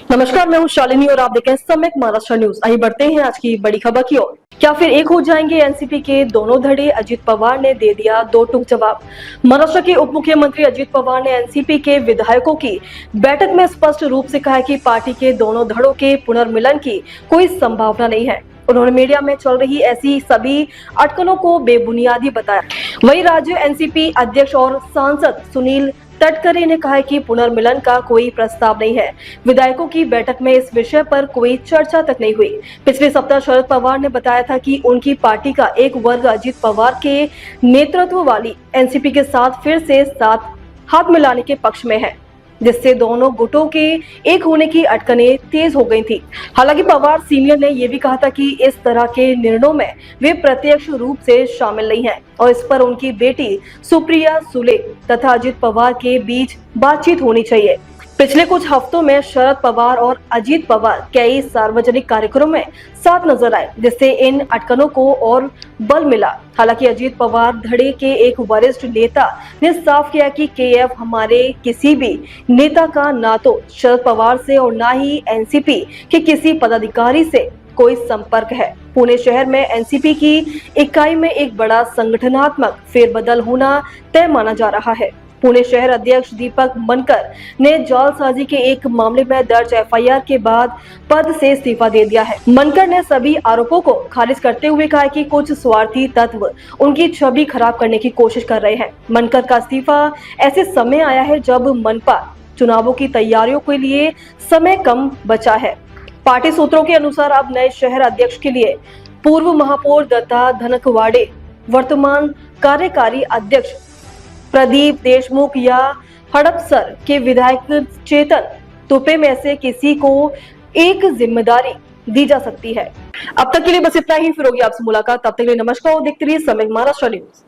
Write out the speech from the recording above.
नमस्कार, मैं हूं शालिनी और आप देख रहे हैं सम्यक महाराष्ट्र न्यूज। आइए बढ़ते हैं आज की बड़ी खबर की ओर। क्या फिर एक हो जाएंगे एनसीपी के दोनों धड़े? अजित पवार ने दे दिया दो टूक जवाब। महाराष्ट्र के उप मुख्यमंत्री अजित पवार ने एनसीपी के विधायकों की बैठक में स्पष्ट रूप से कहा है कि पार्टी के दोनों धड़ों के पुनर्मिलन की कोई संभावना नहीं है। उन्होंने मीडिया में चल रही ऐसी सभी अटकलों को बेबुनियादी बताया। वहीं राज्य एनसीपी अध्यक्ष और सांसद सुनील तटकरे ने कहा है कि पुनर्मिलन का कोई प्रस्ताव नहीं है। विधायकों की बैठक में इस विषय पर कोई चर्चा तक नहीं हुई। पिछले सप्ताह शरद पवार ने बताया था कि उनकी पार्टी का एक वर्ग अजित पवार के नेतृत्व वाली एनसीपी के साथ फिर से साथ हाथ मिलाने के पक्ष में है, जिससे दोनों गुटों के एक होने की अटकलें तेज हो गई थी। हालांकि पवार सीनियर ने यह भी कहा था कि इस तरह के निर्णयों में वे प्रत्यक्ष रूप से शामिल नहीं हैं और इस पर उनकी बेटी सुप्रिया सुले तथा अजित पवार के बीच बातचीत होनी चाहिए। पिछले कुछ हफ्तों में शरद पवार और अजित पवार कई सार्वजनिक कार्यक्रमों में साथ नजर आए, जिससे इन अटकलों को और बल मिला। हालांकि अजित पवार धड़े के एक वरिष्ठ नेता ने साफ किया कि केएफ हमारे किसी भी नेता का ना तो शरद पवार से और ना ही एनसीपी के किसी पदाधिकारी से कोई संपर्क है। पुणे शहर में एनसीपी की इकाई में एक बड़ा संगठनात्मक फेरबदल होना तय माना जा रहा है। पुणे शहर अध्यक्ष दीपक मनकर ने जालसाजी के एक मामले में दर्ज एफआईआर के बाद पद से इस्तीफा दे दिया है। मनकर ने सभी आरोपों को खारिज करते हुए कहा कि कुछ स्वार्थी तत्व उनकी छवि खराब करने की कोशिश कर रहे हैं। मनकर का इस्तीफा ऐसे समय आया है जब मनपा चुनावों की तैयारियों के लिए समय कम बचा है। पार्टी सूत्रों के अनुसार अब नए शहर अध्यक्ष के लिए पूर्व महापौर दत्ता धनकवाड़े, वर्तमान कार्यकारी अध्यक्ष प्रदीप देशमुख या हड़पसर के विधायक चेतन तुपे में से किसी को एक जिम्मेदारी दी जा सकती है। अब तक के लिए बस इतना ही। फिर होगी आपसे मुलाकात, तब तक के लिए नमस्कार और देखते रहिए सम्यक महाराष्ट्र न्यूज।